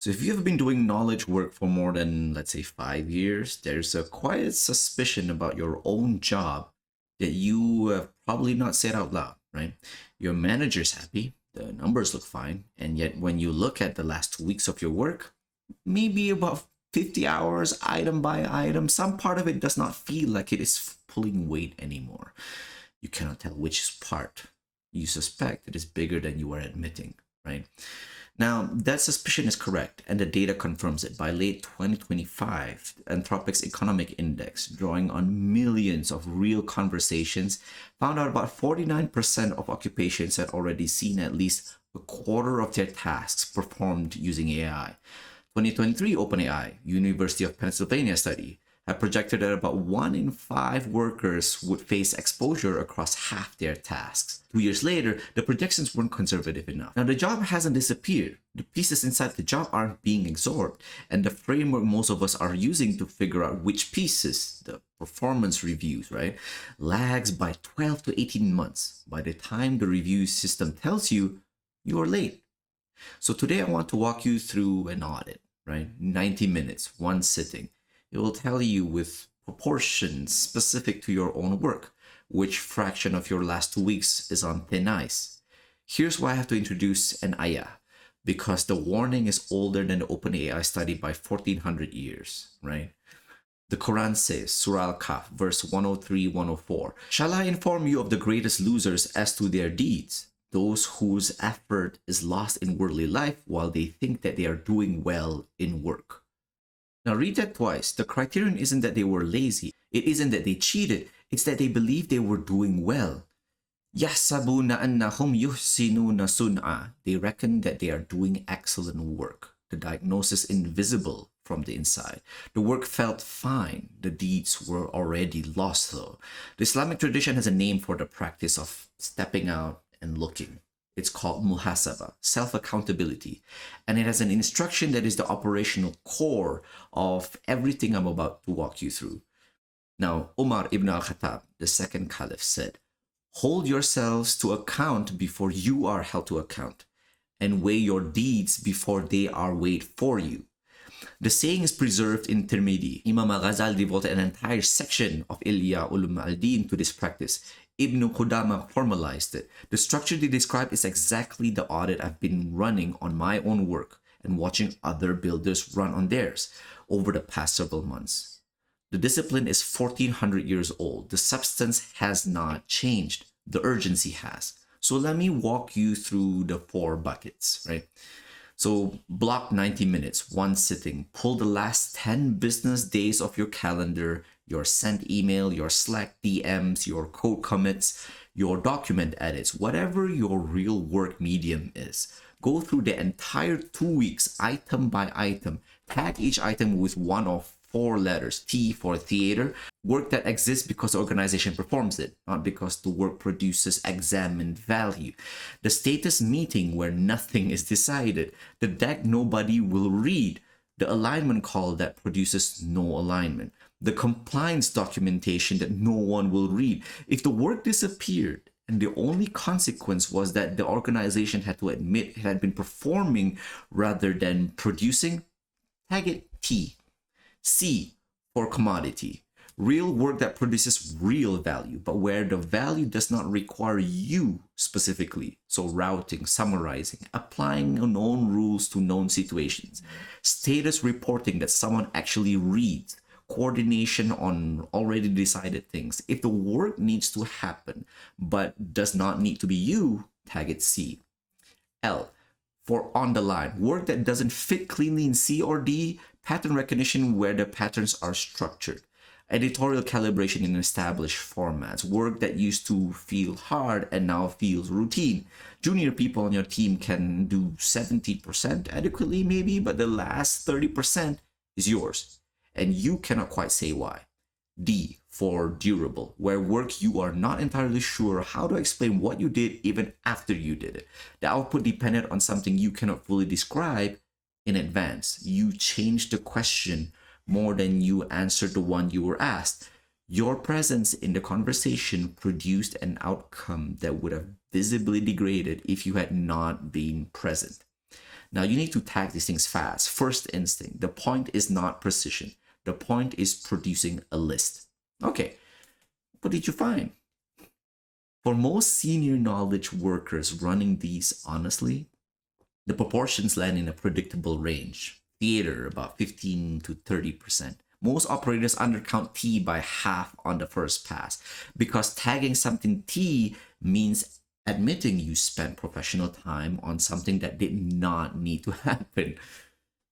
So if you have been doing knowledge work for more than, let's say, 5 years, there's a quiet suspicion about your own job that you have probably not said out loud, right? Your manager's happy, the numbers look fine, and yet when you look at the last 2 weeks of your work, maybe about 50 hours, item by item, some part of it does not feel like it is pulling weight anymore. You cannot tell which part. You suspect it is bigger than you are admitting, right? Now, that suspicion is correct, and the data confirms it. By late 2025, Anthropic's economic index, drawing on millions of real conversations, found out about 49% of occupations had already seen at least a quarter of their tasks performed using AI. 2023 OpenAI, University of Pennsylvania study, had projected that about 1 in 5 workers would face exposure across half their tasks. 2 years later, the projections weren't conservative enough. Now, the job hasn't disappeared. The pieces inside the job aren't being absorbed, and the framework most of us are using to figure out which pieces, the performance reviews, right, lags by 12 to 18 months. By the time the review system tells you, you are late. So today I want to walk you through an audit, right? 90 minutes, one sitting. It will tell you with proportions specific to your own work, which fraction of your last 2 weeks is on thin ice. Here's why I have to introduce an ayah, because the warning is older than the OpenAI study by 1400 years, right? The Quran says, Surah Al-Kahf, verse 103-104, "Shall I inform you of the greatest losers as to their deeds? Those whose effort is lost in worldly life while they think that they are doing well in work." Now read that twice. The criterion isn't that they were lazy. It isn't that they cheated. It's that they believed they were doing well. يَحْسَبُونَ أَنَّهُمْ يُحْسِنُونَ صُنْعًا. They reckon that they are doing excellent work. The diagnosis invisible from the inside. The work felt fine. The deeds were already lost though. The Islamic tradition has a name for the practice of stepping out and looking. It's called Muhasaba, self-accountability. And it has an instruction that is the operational core of everything I'm about to walk you through. Now, Umar ibn al-Khattab, the second caliph, said, "Hold yourselves to account before you are held to account, and weigh your deeds before they are weighed for you." The saying is preserved in Tirmidhi. Imam al-Ghazali devoted an entire section of Ihya Ulum al-Din to this practice. Ibn Qudama formalized it. The structure they describe is exactly the audit I've been running on my own work and watching other builders run on theirs over the past several months. The discipline is 1400 years old. The substance has not changed. The urgency has. So let me walk you through the 4 buckets, right? So block 90 minutes, one sitting. Pull the last 10 business days of your calendar, your sent email, your Slack DMs, your code commits, your document edits, whatever your real work medium is. Go through the entire 2 weeks, item by item. Tag each item with one of 4 letters, T for theater, work that exists because the organization performs it, not because the work produces examined value. The status meeting where nothing is decided, the deck nobody will read, the alignment call that produces no alignment, the compliance documentation that no one will read. If the work disappeared and the only consequence was that the organization had to admit it had been performing rather than producing, tag it T. C for commodity, real work that produces real value, but where the value does not require you specifically. So routing, summarizing, applying known rules to known situations, status reporting that someone actually reads, coordination on already decided things. If the work needs to happen but does not need to be you, tag it C. L for on the line, work that doesn't fit cleanly in C or D, pattern recognition where the patterns are structured, editorial calibration in established formats, work that used to feel hard and now feels routine. Junior people on your team can do 70% adequately maybe, but the last 30% is yours, and you cannot quite say why. D for durable, where work you are not entirely sure how to explain what you did even after you did it. The output depended on something you cannot fully describe in advance. You changed the question more than you answered the one you were asked. Your presence in the conversation produced an outcome that would have visibly degraded if you had not been present. Now you need to tag these things fast. First instinct. The point is not precision. The point is producing a list. Okay, what did you find? For most senior knowledge workers running these honestly, the proportions land in a predictable range. Theater, about 15 to 30%. Most operators undercount T by half on the first pass because tagging something T means admitting you spent professional time on something that did not need to happen.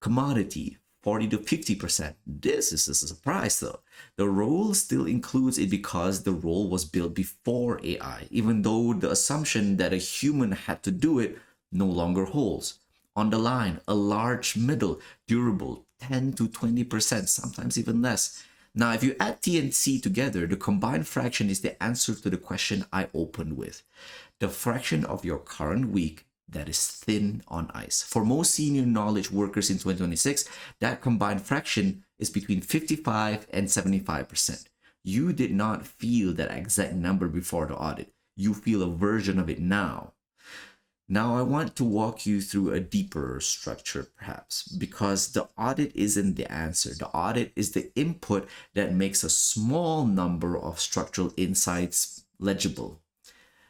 Commodity, 40 to 50%. This is a surprise though. The role still includes it because the role was built before AI, even though the assumption that a human had to do it no longer holds. On the line, a large middle, durable, 10 to 20%, sometimes even less. Now, if you add T and C together, the combined fraction is the answer to the question I opened with. The fraction of your current week that is thin on ice. For most senior knowledge workers in 2026, that combined fraction is between 55 and 75%. You did not feel that exact number before the audit. You feel a version of it now. Now, I want to walk you through a deeper structure, perhaps, because the audit isn't the answer. The audit is the input that makes a small number of structural insights legible.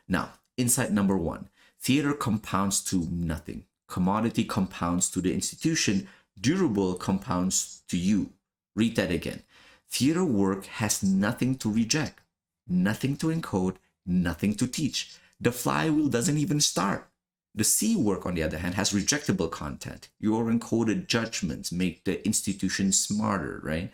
Now, insight number one, theater compounds to nothing. Commodity compounds to the institution. Durable compounds to you. Read that again. Theater work has nothing to reject, nothing to encode, nothing to teach. The flywheel doesn't even start. The C work, on the other hand, has rejectable content. Your encoded judgments make the institution smarter, right?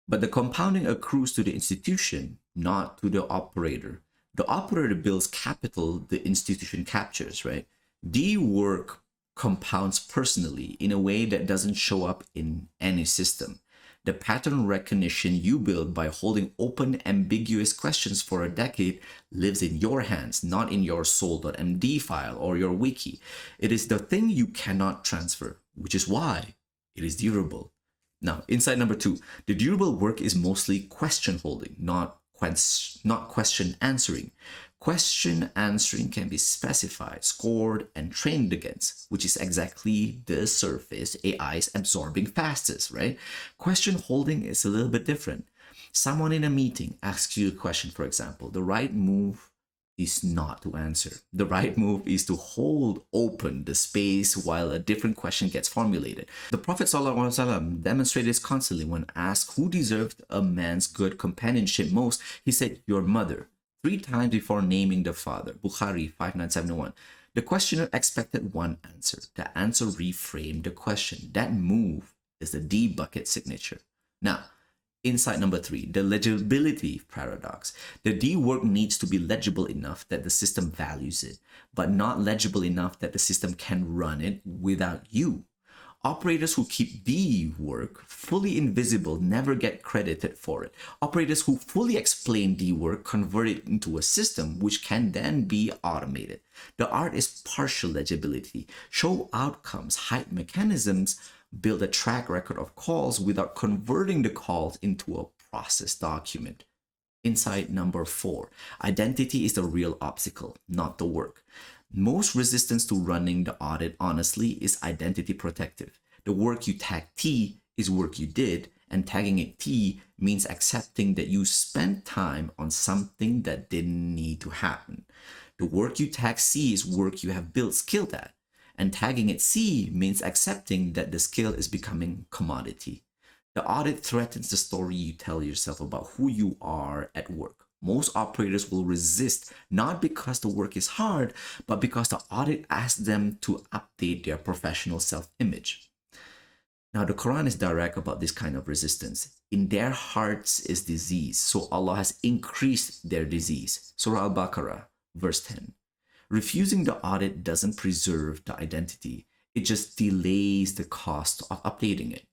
But the compounding accrues to the institution, not to the operator. The operator builds capital the institution captures, right? D work compounds personally in a way that doesn't show up in any system. The pattern recognition you build by holding open, ambiguous questions for a decade lives in your hands, not in your soul.md file or your wiki. It is the thing you cannot transfer, which is why it is durable. Now, insight number two, the durable work is mostly question holding, not question answering. Question answering can be specified, scored, and trained against, which is exactly the surface AI is absorbing fastest, right? Question holding is a little bit different. Someone in a meeting asks you a question, for example. The right move is not to answer. The right move is to hold open the space while a different question gets formulated. The Prophet ﷺ demonstrated this constantly when asked who deserved a man's good companionship most. He said, your mother, 3 times before naming the father. Bukhari 5971. The questioner expected one answer. The answer reframed the question. That move is the D bucket signature. Now, insight number 3, the legibility paradox. The D work needs to be legible enough that the system values it, but not legible enough that the system can run it without you. Operators who keep D work fully invisible never get credited for it. Operators who fully explain D work convert it into a system which can then be automated. The art is partial legibility. Show outcomes, hide mechanisms, build a track record of calls without converting the calls into a process document. Insight number 4, identity is the real obstacle, not the work. Most resistance to running the audit, honestly, is identity protective. The work you tag T is work you did, and tagging it T means accepting that you spent time on something that didn't need to happen. The work you tag C is work you have built skill at, and tagging it C means accepting that the skill is becoming commodity. The audit threatens the story you tell yourself about who you are at work. Most operators will resist, not because the work is hard, but because the audit asks them to update their professional self-image. Now, the Quran is direct about this kind of resistance. In their hearts is disease, so Allah has increased their disease. Surah Al-Baqarah, verse 10. Refusing the audit doesn't preserve the identity. It just delays the cost of updating it.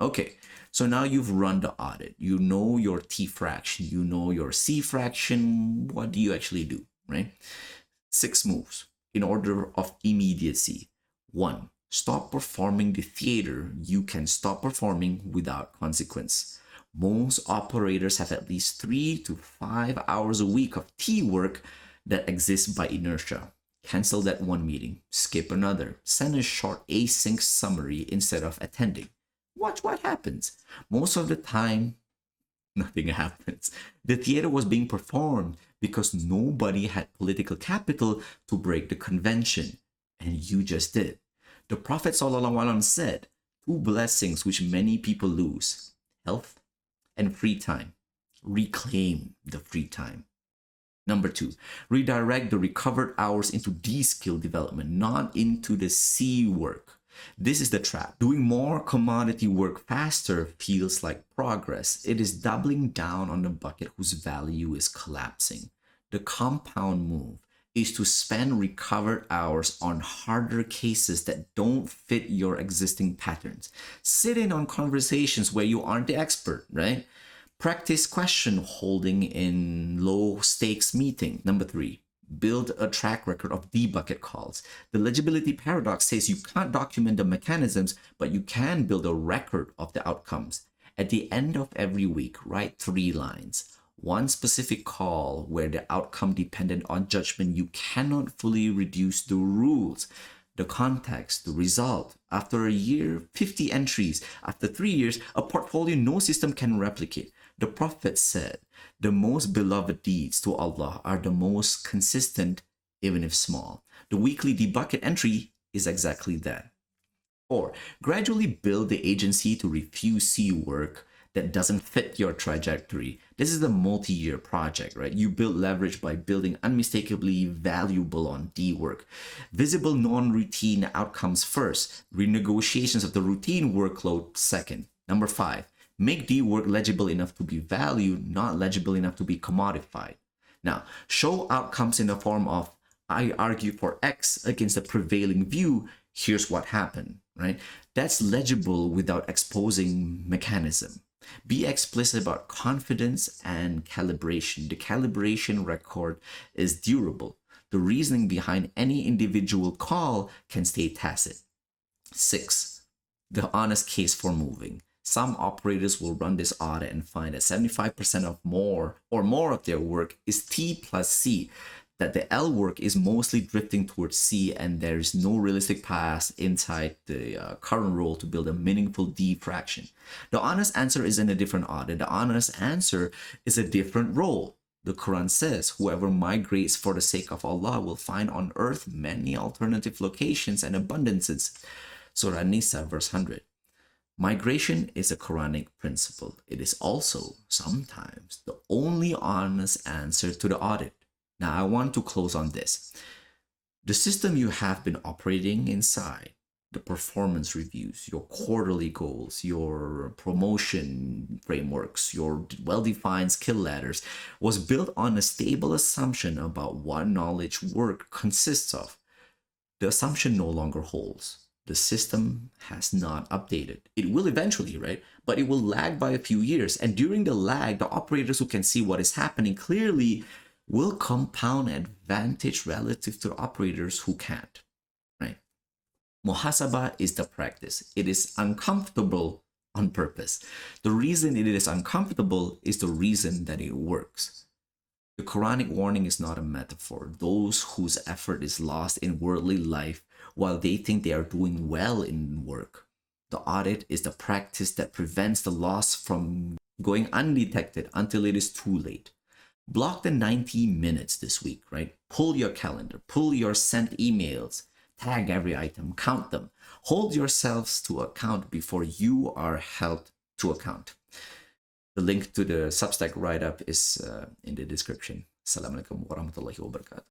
Okay, so now you've run the audit. You know your T fraction, you know your C fraction. What do you actually do, right? 6 moves in order of immediacy. 1, stop performing the theater you can stop performing without consequence. Most operators have at least 3 to 5 hours a week of T work that exists by inertia. Cancel that one meeting, skip another, send a short async summary instead of attending. Watch what happens. Most of the time, nothing happens. The theater was being performed because nobody had political capital to break the convention. And you just did. The Prophet ﷺ said, two blessings which many people lose: health and free time. Reclaim the free time. Number two, redirect the recovered hours into D skill development, not into the C work. This is the trap. Doing more commodity work faster feels like progress. It is doubling down on the bucket whose value is collapsing. The compound move is to spend recovered hours on harder cases that don't fit your existing patterns. Sit in on conversations where you aren't the expert, right? Practice question holding in low stakes meeting. Number three, build a track record of debucket calls. The legibility paradox says you can't document the mechanisms, but you can build a record of the outcomes. At the end of every week, write 3 lines. One specific call where the outcome depended on judgment you cannot fully reduce the rules. The context, the result. After a year, 50 entries. After 3 years, a portfolio no system can replicate. The Prophet said, the most beloved deeds to Allah are the most consistent, even if small. The weekly debucket entry is exactly that. Or gradually build the agency to refuse C work that doesn't fit your trajectory. This is a multi-year project, right? You build leverage by building unmistakably valuable on D work. Visible non-routine outcomes first, renegotiations of the routine workload second. Number 5, make D work legible enough to be valued, not legible enough to be commodified. Now, show outcomes in the form of, I argue for X against the prevailing view, here's what happened, right? That's legible without exposing mechanism. Be explicit about confidence and calibration. The calibration record is durable. The reasoning behind any individual call can stay tacit. 6, the honest case for moving. Some operators will run this audit and find that 75% of more of their work is T plus C, that the L work is mostly drifting towards C, and there is no realistic path inside the current role to build a meaningful D fraction. The honest answer isn't a different audit. The honest answer is a different role. The Quran says, whoever migrates for the sake of Allah will find on earth many alternative locations and abundances. Surah An-Nisa, verse 100. Migration is a Quranic principle. It is also sometimes the only honest answer to the audit. Now, I want to close on this. The system you have been operating inside, the performance reviews, your quarterly goals, your promotion frameworks, your well-defined skill ladders, was built on a stable assumption about what knowledge work consists of. The assumption no longer holds. The system has not updated. It will eventually, right? But it will lag by a few years. And during the lag, the operators who can see what is happening clearly will compound advantage relative to the operators who can't, right? Muhasaba is the practice. It is uncomfortable on purpose. The reason it is uncomfortable is the reason that it works. The Quranic warning is not a metaphor. Those whose effort is lost in worldly life while they think they are doing well in work. The audit is the practice that prevents the loss from going undetected until it is too late. Block the 90 minutes this week, right? Pull your calendar, pull your sent emails, tag every item, count them. Hold yourselves to account before you are held to account. The link to the Substack write-up is in the description. Assalamualaikum warahmatullahi wabarakatuh.